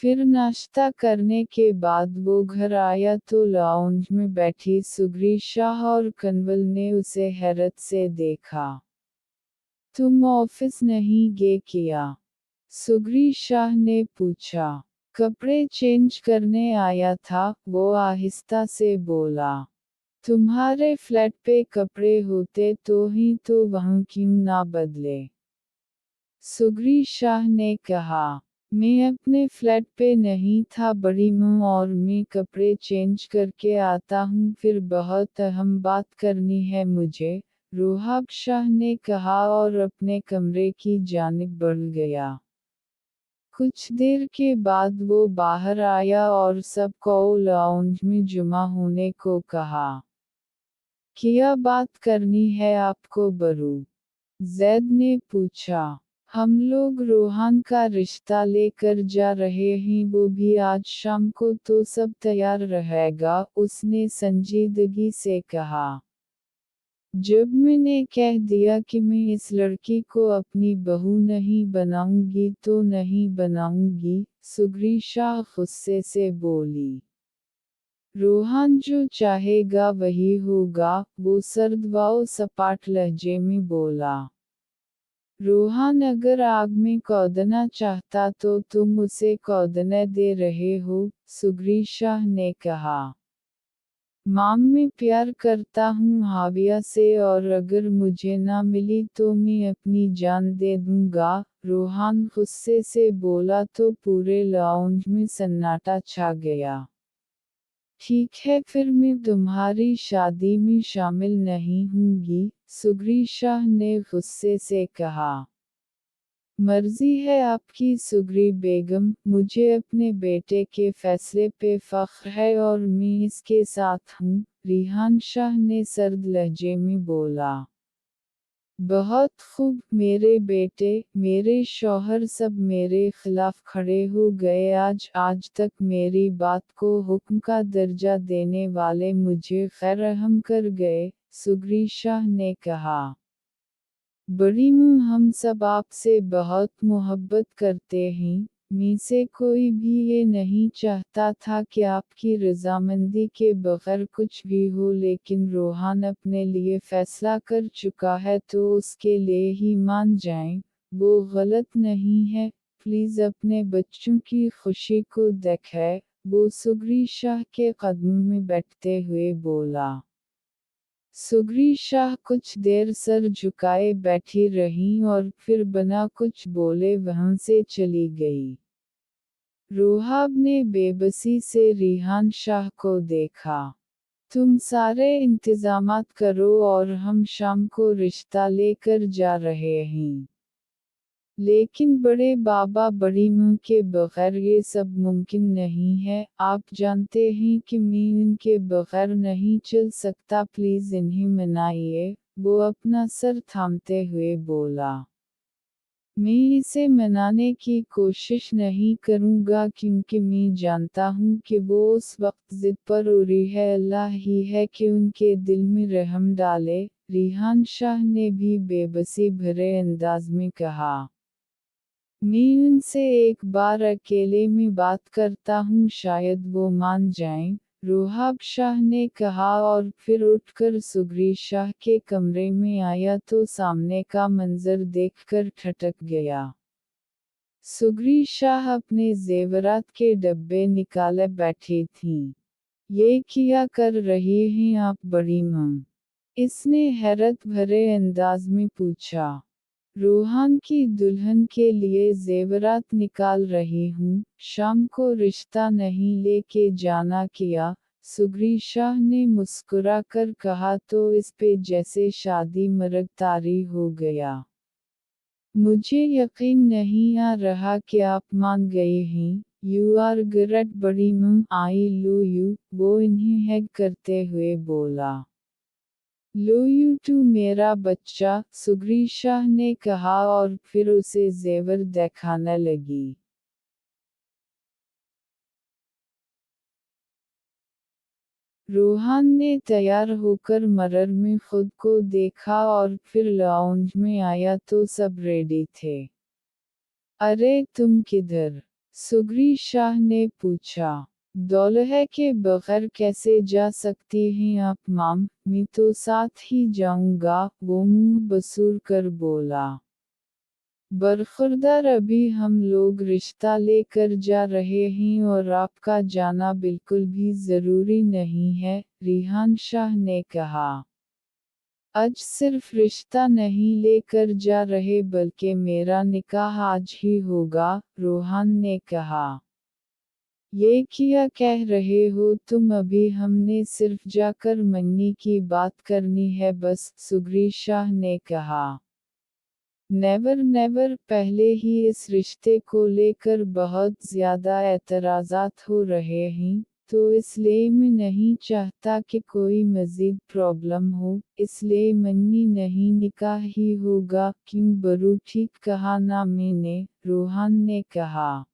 फिर नाश्ता करने के बाद वो घर आया तो लाउंज में बैठी सुग्री शाह और कन्वल ने उसे हैरत से देखा। तुम ऑफिस नहीं गए क्या? सुग्री शाह ने पूछा। कपड़े चेंज करने आया था, वो आहिस्ता से बोला। तुम्हारे फ्लैट पे कपड़े होते तो ही तो वहाँ क्यों ना बदले? सुग्री शाह ने कहा। मैं अपने फ्लैट पे नहीं था बड़ी माँ, और मैं कपड़े चेंज करके आता हूँ, फिर बहुत अहम बात करनी है मुझे, रोहाब शाह ने कहा और अपने कमरे की जानिब बढ़ गया। कुछ देर के बाद वो बाहर आया और सबको लाउंज में जमा होने को कहा। क्या बात करनी है आपको बरू? जैद ने पूछा। हम लोग रोहान का रिश्ता लेकर जा रहे हैं, वो भी आज शाम को, तो सब तैयार रहेगा, उसने संजीदगी से कहा। जब मैंने कह दिया कि मैं इस लड़की को अपनी बहू नहीं बनाऊंगी तो नहीं बनाऊंगी, सुग्री शाह गुस्से से बोली। रोहान जो चाहेगा वही होगा, वो सर्द व सपाट लहजे में बोला। रोहान अगर आग में कौदना चाहता तो तुम उसे कौदने दे रहे हो, सुग्री शाह ने कहा। माम मैं प्यार करता हूँ हाविया से, और अगर मुझे ना मिली तो मैं अपनी जान दे दूंगा, रोहान गुस्से से बोला तो पूरे लाउंज में सन्नाटा छा गया। ठीक है, फिर मैं तुम्हारी शादी में शामिल नहीं होंगी, सुग्री शाह ने गुस्से से कहा। मर्जी है आपकी सुग्री बेगम, मुझे अपने बेटे के फैसले पे फख्र है और मैं इसके साथ हूँ, रिहान शाह ने सर्द लहजे में बोला। बहुत खूब मेरे बेटे, मेरे शौहर सब मेरे खिलाफ खड़े हो गए, आज तक मेरी बात को हुक्म का दर्जा देने वाले मुझे खैरहम कर गए, सुग्री शाह ने कहा। बड़ी माँ हम सब आपसे बहुत मोहब्बत करते हैं, में से कोई भी ये नहीं चाहता था कि आपकी रजामंदी के बगैर कुछ भी हो, लेकिन रोहान अपने लिए फैसला कर चुका है तो उसके लिए ही मान जाएं, वो गलत नहीं है, प्लीज़ अपने बच्चों की खुशी को देखें, वो सुग्री शाह के कदमों में बैठते हुए बोला। सुग्री शाह कुछ देर सर झुकाए बैठी रहीं और फिर बिना कुछ बोले वहां से चली गई। रोहाब ने बेबसी से रिहान शाह को देखा। तुम सारे इंतजामात करो और हम शाम को रिश्ता लेकर जा रहे हैं। लेकिन बड़े बाबा बड़ी माँ के बगैर ये सब मुमकिन नहीं है, आप जानते हैं कि मैं इनके बगैर नहीं चल सकता, प्लीज़ इन्हें मनाइए, वो अपना सर थामते हुए बोला। मैं इसे मनाने की कोशिश नहीं करूँगा क्योंकि मैं जानता हूँ कि वो उस वक्त ज़िद पर उड़ी है, अल्लाह ही है कि उनके दिल में रहम डाले, रिहान शाह ने भी बेबसी भरे अंदाज में कहा। मैं उनसे एक बार अकेले में बात करता हूँ, शायद वो मान जाएं, रोहाब शाह ने कहा और फिर उठकर सुग्री शाह के कमरे में आया तो सामने का मंजर देखकर ठटक गया। सुग्री शाह अपने जेवरात के डब्बे निकाले बैठी थीं। ये क्या कर रही हैं आप बड़ी माँ? इसने हैरत भरे अंदाज में पूछा। रोहान की दुल्हन के लिए जेवरात निकाल रही हूँ, शाम को रिश्ता नहीं लेके जाना क्या? सुग्री शाह ने मुस्कुरा कर कहा तो इस पे जैसे शादी मरग तारी हो गया। मुझे यकीन नहीं आ रहा कि आप मान गए हैं, यू आर ग्रेट बड़ी माँ, आई लव यू, वो इन्हें हैग करते हुए बोला। लो यू टू मेरा बच्चा, सुग्री शाह ने कहा और फिर उसे जेवर दिखाने लगी। रोहान ने तैयार होकर मिरर में खुद को देखा और फिर लाउंज में आया तो सब रेडी थे। अरे तुम किधर? सुगरी शाह ने पूछा। दौलह के बगैर कैसे जा सकती हैं आप माम, मैं तो साथ ही जाऊंगा, वो मुंह बसूर कर बोला। बरखुरदार अभी हम लोग रिश्ता लेकर जा रहे हैं और आपका जाना बिल्कुल भी ज़रूरी नहीं है, रिहान शाह ने कहा। आज सिर्फ रिश्ता नहीं लेकर जा रहे बल्कि मेरा निकाह आज ही होगा, रोहान ने कहा। ये क्या कह रहे हो तुम, अभी हमने सिर्फ जाकर मंगनी की बात करनी है बस, सुगरी शाह ने कहा। नेवर नेवर, पहले ही इस रिश्ते को लेकर बहुत ज़्यादा एतराज़ात हो रहे हैं, तो इसलिए मैं नहीं चाहता कि कोई मज़ीद प्रॉब्लम हो, इसलिए मंगनी नहीं निकाह ही होगा, क्यों बरू ठीक कहा ना मैंने, रोहान ने कहा।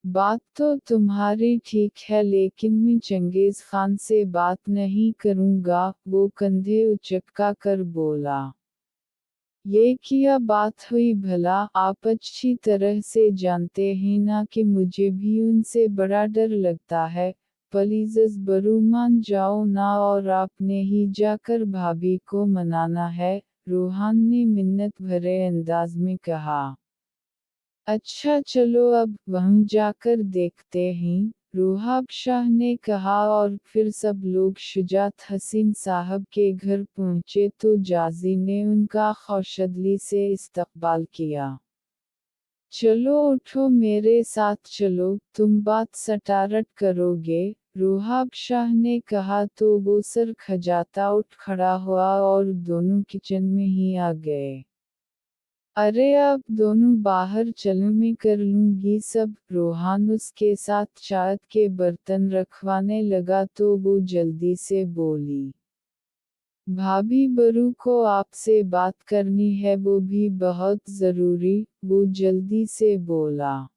बात तो तुम्हारी ठीक है लेकिन मैं चंगेज़ खान से बात नहीं करूँगा, वो कंधे उचका कर बोला। ये क्या बात हुई भला, आप अच्छी तरह से जानते हैं ना कि मुझे भी उनसे बड़ा डर लगता है, प्लीज़ बरू मान जाओ ना और आपने ही जाकर भाभी को मनाना है, रोहान ने मिन्नत भरे अंदाज में कहा। अच्छा चलो अब वहाँ जाकर देखते हैं, रोहाब शाह ने कहा और फिर सब लोग शुजात हसीन साहब के घर पहुँचे तो जाजी ने उनका खुशदली से इस्तकबाल किया। चलो उठो मेरे साथ चलो, तुम बात सटारट करोगे, रोहाब शाह ने कहा तो वो सर खजाता उठ खड़ा हुआ और दोनों किचन में ही आ गए। अरे आप दोनों बाहर चलो मैं कर लूँगी सब, रोहान उसके साथ चाय के बर्तन रखवाने लगा तो वो जल्दी से बोली। भाभी बरू को आपसे बात करनी है वो भी बहुत ज़रूरी, वो जल्दी से बोला।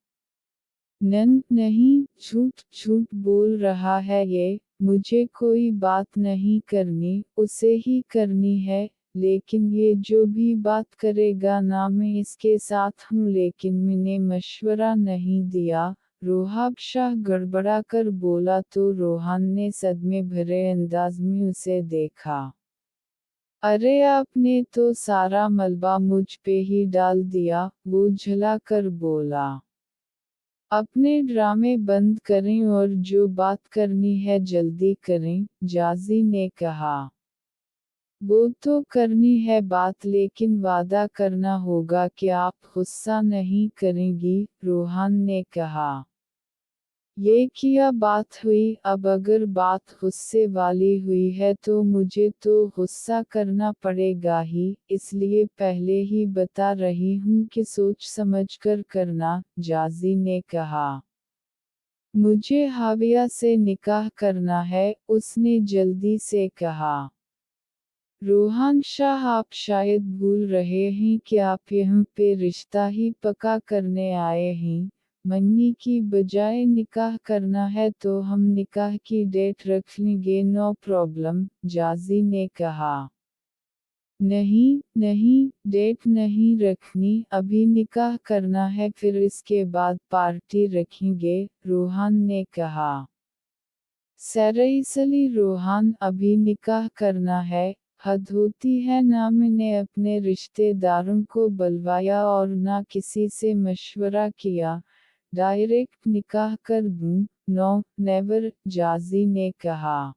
नहीं, झूठ झूठ बोल रहा है ये, मुझे कोई बात नहीं करनी, उसे ही करनी है, लेकिन ये जो भी बात करेगा ना मैं इसके साथ हूँ लेकिन मैंने मशवरा नहीं दिया, रोहाब शाह गड़बड़ा कर बोला तो रोहान ने सदमे भरे अंदाज में उसे देखा। अरे आपने तो सारा मलबा मुझ पे ही डाल दिया, वो झला कर बोला। अपने ड्रामे बंद करें और जो बात करनी है जल्दी करें, जाजी ने कहा। वो तो करनी है बात लेकिन वादा करना होगा कि आप गुस्सा नहीं करेंगी, रोहान ने कहा। ये क्या बात हुई, अब अगर बात गुस्से वाली हुई है तो मुझे तो गुस्सा करना पड़ेगा ही, इसलिए पहले ही बता रही हूँ कि सोच समझकर करना, जाजी ने कहा। मुझे हाविया से निकाह करना है, उसने जल्दी से कहा। रोहान शाह आप शायद भूल रहे हैं कि आप यहाँ पे रिश्ता ही पक्का करने आए हैं, मंगनी की बजाय निकाह करना है तो हम निकाह की डेट रख लेंगे नो प्रॉब्लम, जाजी ने कहा। नहीं, डेट नहीं रखनी, अभी निकाह करना है फिर इसके बाद पार्टी रखेंगे, रोहान ने कहा। सरईसली रोहान, अभी निकाह करना है, हद होती है ना मैंने अपने रिश्तेदारों को बुलवाया और ना किसी से मशवरा किया, डायरेक्ट निकाह कर दूं, नो नेवर, जाजी ने कहा।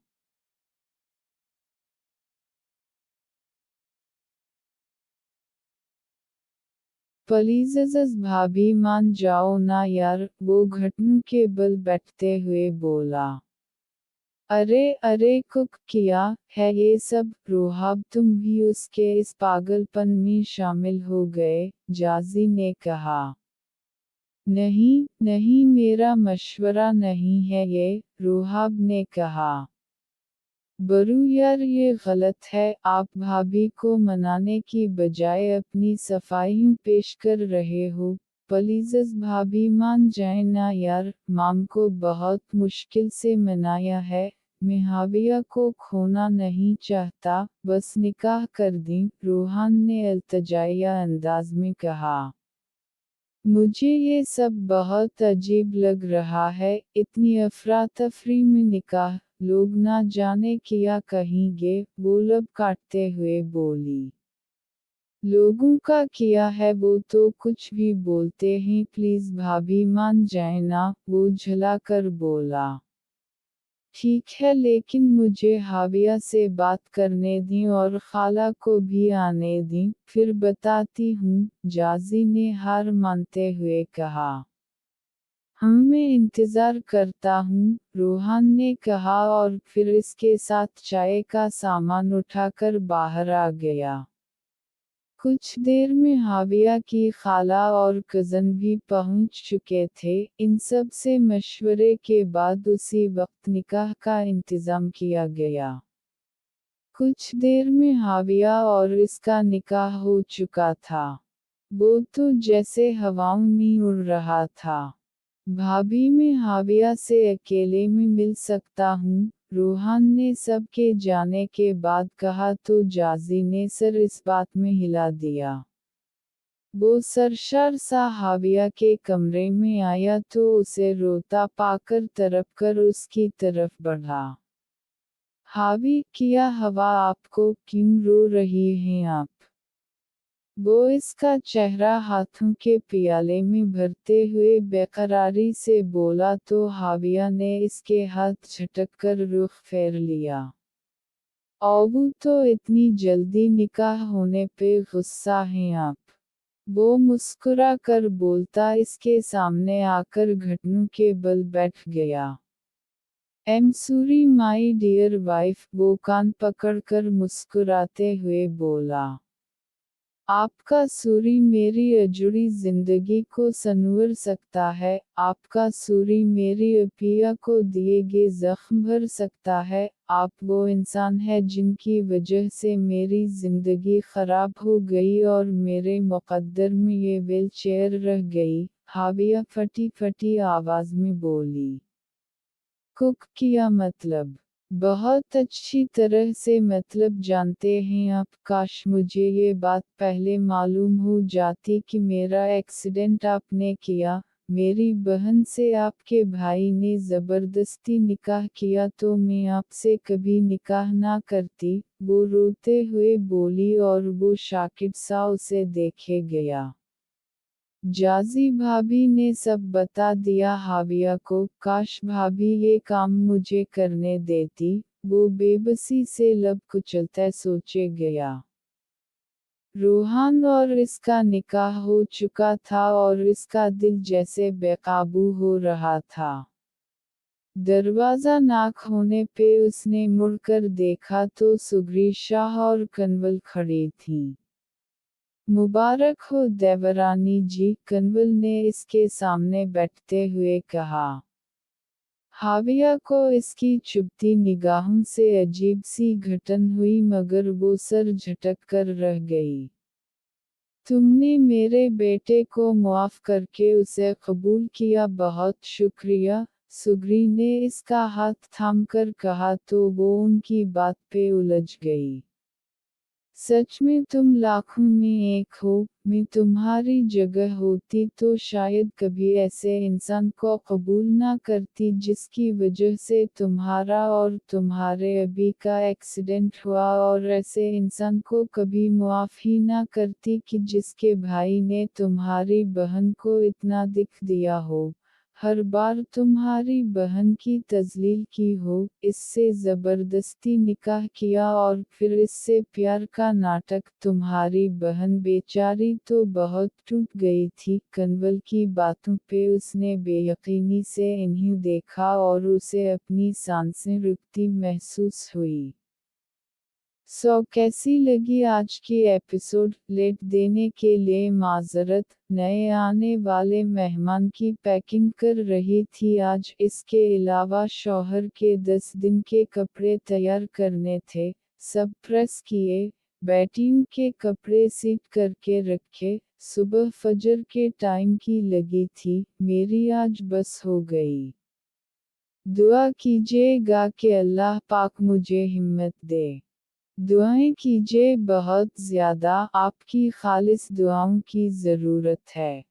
प्लीज़ भाभी मान जाओ ना यार, वो घुटनों के बल बैठते हुए बोला। अरे कुक किया है ये सब, रोहाब तुम भी उसके इस पागलपन में शामिल हो गए, जाजी ने कहा। नहीं मेरा मशवरा नहीं है ये, रोहाब ने कहा। बरू यार ये गलत है, आप भाभी को मनाने की बजाय अपनी सफाइयाँ पेश कर रहे हो, प्लीज़ भाभी मान जाए ना यार, माम को बहुत मुश्किल से मनाया है, मैं हाविया को खोना नहीं चाहता, बस निकाह कर दें, रोहान ने अल्तजाइया अंदाज में कहा। मुझे ये सब बहुत अजीब लग रहा है, इतनी अफरा-तफरी में निकाह, लोग ना जाने क्या कहेंगे, वो लब काटते हुए बोली। लोगों का किया है वो तो कुछ भी बोलते हैं, प्लीज भाभी मान जाए ना, वो झला कर बोला। ठीक है लेकिन मुझे हाविया से बात करने दी और खाला को भी आने दी, फिर बताती हूँ, जाजी ने हार मानते हुए कहा। मैं इंतज़ार करता हूँ, रोहान ने कहा और फिर इसके साथ चाय का सामान उठाकर बाहर आ गया। कुछ देर में हाविया की खाला और कज़न भी पहुंच चुके थे। इन सब से मशवरे के बाद उसी वक्त निकाह का इंतज़ाम किया गया। कुछ देर में हाविया और इसका निकाह हो चुका था। वो तो जैसे हवाओं में उड़ रहा था। भाभी मैं हाविया से अकेले में मिल सकता हूँ, रोहान ने सब के जाने के बाद कहा तो जाजी ने सर इस बात में हिला दिया। वो सरशार सा हाविया के कमरे में आया तो उसे रोता पाकर तड़प कर उसकी तरफ बढ़ा। हावी, क्या हवा आपको, क्यों रो रही हैं आप? वो इसका चेहरा हाथों के पियाले में भरते हुए बेकरारी से बोला तो हाविया ने इसके हाथ झटक कर रुख फेर लिया। औबू तो इतनी जल्दी निकाह होने पे गुस्सा हैं आप? वो मुस्कुरा कर बोलता इसके सामने आकर घुटनों के बल बैठ गया। I'm sorry my dear wife, वो कान पकड़कर मुस्कुराते हुए बोला। आपका सूरी मेरी अजुड़ी जिंदगी को संवर सकता है, आपका सूरी मेरी अपिया को दिए गए जख्म भर सकता है, आप वो इंसान है जिनकी वजह से मेरी जिंदगी खराब हो गई और मेरे मुक़द्दर में ये व्हील चेयर रह गई, हाविया फटी फटी आवाज़ में बोली। कुक किया मतलब? बहुत अच्छी तरह से मतलब जानते हैं आप, काश मुझे ये बात पहले मालूम हो जाती कि मेरा एक्सीडेंट आपने किया, मेरी बहन से आपके भाई ने ज़बरदस्ती निकाह किया तो मैं आपसे कभी निकाह ना करती, वो रोते हुए बोली और वो शाकिब सा उसे देखे गया। जाजी भाभी ने सब बता दिया हाविया को, काश भाभी ये काम मुझे करने देती, वो बेबसी से लब कुचलता सोचे गया। रोहान और इसका निकाह हो चुका था और इसका दिल जैसे बेकाबू हो रहा था। दरवाज़ा नाक होने पे उसने मुड़कर देखा तो सुगरी शाह और कन्वल खड़ी थीं। मुबारक हो देवरानी जी, कन्वल ने इसके सामने बैठते हुए कहा। हाविया को इसकी चुभती निगाहों से अजीब सी घटन हुई मगर वो सर झटक कर रह गई। तुमने मेरे बेटे को मुआफ़ करके उसे कबूल किया, बहुत शुक्रिया, सुगरी ने इसका हाथ थामकर कहा तो वो उनकी बात पे उलझ गई। सच में तुम लाखों में एक हो, मैं तुम्हारी जगह होती तो शायद कभी ऐसे इंसान को कबूल ना करती जिसकी वजह से तुम्हारा और तुम्हारे अभी का एक्सीडेंट हुआ, और ऐसे इंसान को कभी मुआफ़ ही ना करती कि जिसके भाई ने तुम्हारी बहन को इतना दुख दिया हो, हर बार तुम्हारी बहन की तज़लील की हो, इससे ज़बरदस्ती निकाह किया और फिर इससे प्यार का नाटक। तुम्हारी बहन बेचारी तो बहुत टूट गई थी। कन्वल की बातों पे उसने बेयकीनी से इन्हें देखा और उसे अपनी सांसें रुकती महसूस हुई। कैसी लगी आज की एपिसोड? लेट देने के लिए माज़रत, नए आने वाले मेहमान की पैकिंग कर रही थी आज, इसके अलावा शौहर के 10 दिन के कपड़े तैयार करने थे, सब प्रेस किए, बेटियों के कपड़े सीट करके रखे, सुबह फजर के टाइम की लगी थी, मेरी आज बस हो गई। दुआ कीजिएगा कि अल्लाह पाक मुझे हिम्मत दे। दुआएं कीजिए बहुत ज़्यादा, आपकी खालिस दुआओं की ज़रूरत है।